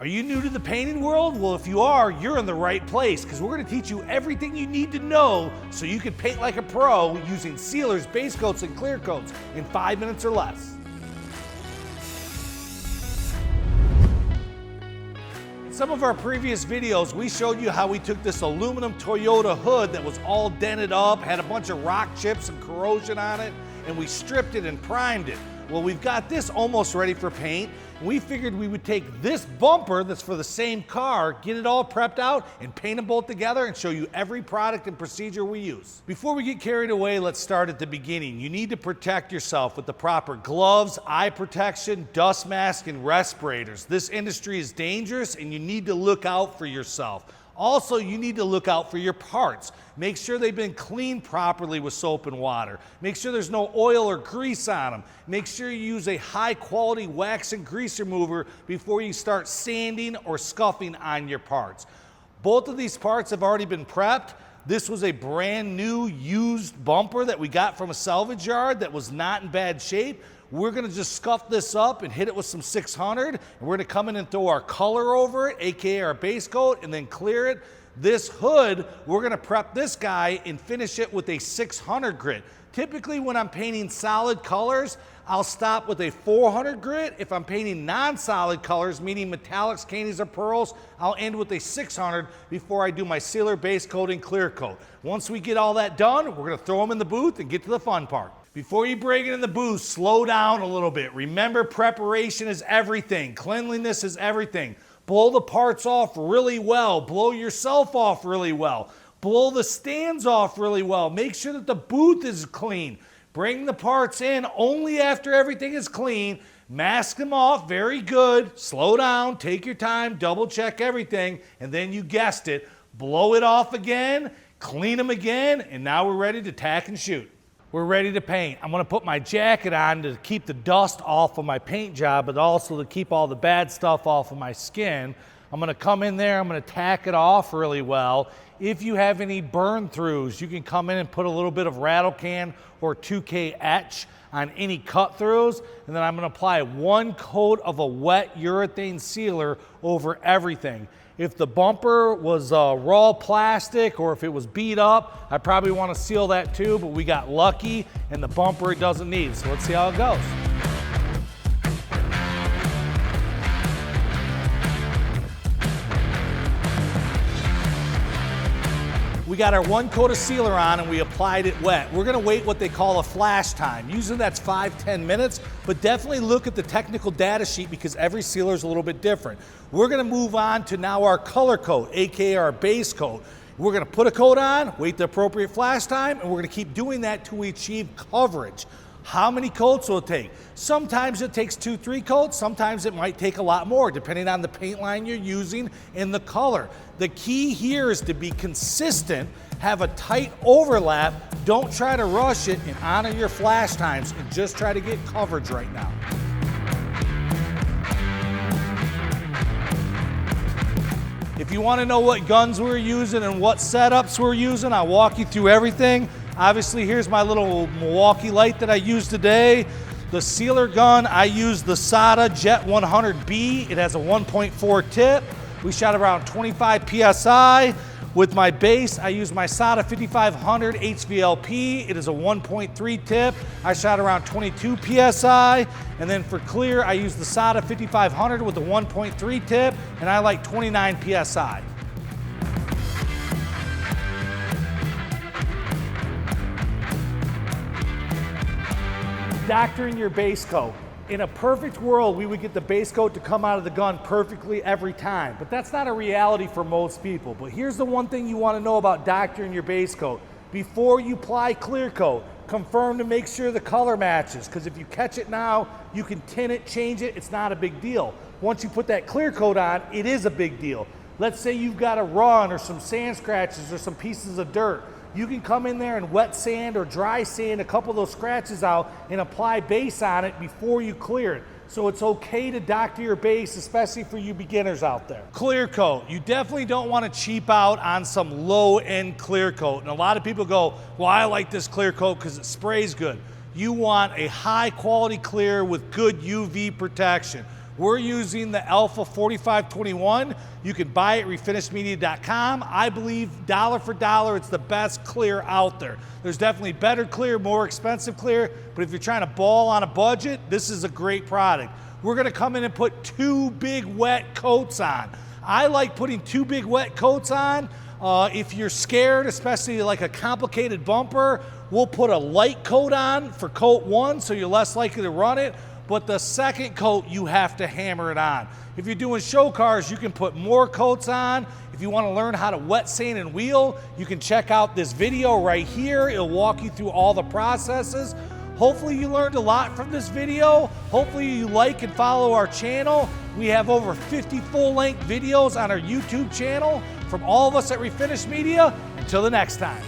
Are you new to the painting world? Well, if you are, you're in the right place because we're going to teach you everything you need to know so you can paint like a pro using sealers, base coats, and clear coats in 5 minutes or less. In some of our previous videos, we showed you how we took this aluminum Toyota hood that was all dented up, had a bunch of rock chips and corrosion on it, and we stripped it and primed it. Well, we've got this almost ready for paint. We figured we would take this bumper that's for the same car, get it all prepped out, and paint them both together and show you every product and procedure we use. Before we get carried away, let's start at the beginning. You need to protect yourself with the proper gloves, eye protection, dust mask, and respirators. This industry is dangerous and you need to look out for yourself. Also, you need to look out for your parts. Make sure they've been cleaned properly with soap and water. Make sure there's no oil or grease on them. Make sure you use a high quality wax and grease remover before you start sanding or scuffing on your parts. Both of these parts have already been prepped. This was a brand new used bumper that we got from a salvage yard that was not in bad shape. We're gonna just scuff this up and hit it with some 600, and we're gonna come in and throw our color over it, AKA our base coat, and then clear it. This hood, we're gonna prep this guy and finish it with a 600 grit. Typically when I'm painting solid colors, I'll stop with a 400 grit. If I'm painting non-solid colors, meaning metallics, candies, or pearls, I'll end with a 600 before I do my sealer, base coat, and clear coat. Once we get all that done, we're gonna throw them in the booth and get to the fun part. Before you bring it in the booth, slow down a little bit. Remember, preparation is everything. Cleanliness is everything. Blow the parts off really well. Blow yourself off really well. Blow the stands off really well. Make sure that the booth is clean. Bring the parts in only after everything is clean. Mask them off, very good. Slow down, take your time, double check everything, and then you guessed it, blow it off again, clean them again, and now we're ready to tack and shoot. We're ready to paint. I'm gonna put my jacket on to keep the dust off of my paint job, but also to keep all the bad stuff off of my skin. I'm gonna come in there, I'm gonna tack it off really well. If you have any burn throughs, you can come in and put a little bit of rattle can or 2K etch on any cut throughs, and then I'm gonna apply 1 coat of a wet urethane sealer over everything. If the bumper was raw plastic or if it was beat up, I probably want to seal that too, but we got lucky and the bumper it doesn't need. So let's see how it goes. We got our 1 coat of sealer on and we applied it wet. We're gonna wait what they call a flash time. Usually that's 5-10 minutes, but definitely look at the technical data sheet because every sealer is a little bit different. We're gonna move on to now our color coat, AKA our base coat. We're gonna put a coat on, wait the appropriate flash time, and we're gonna keep doing that till we achieve coverage. How many coats will it take? Sometimes it takes 2-3 coats, sometimes it might take a lot more depending on the paint line you're using and the color. The key here is to be consistent, have a tight overlap, don't try to rush it, and honor your flash times and just try to get coverage right now. If you want to know what guns we're using and what setups we're using, I'll walk you through everything. Obviously, here's my little Milwaukee light that I used today. The sealer gun, I used the SATA Jet 100B. It has a 1.4 tip. We shot around 25 PSI. With my base, I used my SATA 5500 HVLP. It is a 1.3 tip. I shot around 22 PSI. And then for clear, I used the SATA 5500 with a 1.3 tip, and I like 29 PSI. Doctoring your base coat. In a perfect world, we would get the base coat to come out of the gun perfectly every time, but that's not a reality for most people. But here's the one thing you want to know about doctoring your base coat. Before you apply clear coat, confirm to make sure the color matches, because if you catch it now, you can tint it, change it, it's not a big deal. Once you put that clear coat on, it is a big deal. Let's say you've got a run or some sand scratches or some pieces of dirt. You can come in there and wet sand or dry sand a couple of those scratches out and apply base on it before you clear it. So it's okay to doctor your base, especially for you beginners out there. Clear coat. You definitely don't want to cheap out on some low-end clear coat. And a lot of people go, well, I like this clear coat because it sprays good. You want a high-quality clear with good UV protection. We're using the Alpha 4521. You can buy it at refinishmedia.com. I believe dollar for dollar, it's the best clear out there. There's definitely better clear, more expensive clear, but if you're trying to ball on a budget, this is a great product. We're gonna come in and put 2 big wet coats on. I like putting 2 big wet coats on. If you're scared, especially like a complicated bumper, we'll put a light coat on for coat 1 so you're less likely to run it. But the second coat, you have to hammer it on. If you're doing show cars, you can put more coats on. If you want to learn how to wet sand and wheel, you can check out this video right here. It'll walk you through all the processes. Hopefully you learned a lot from this video. Hopefully you like and follow our channel. We have over 50 full-length videos on our YouTube channel. From all of us at Refinish Media, until the next time.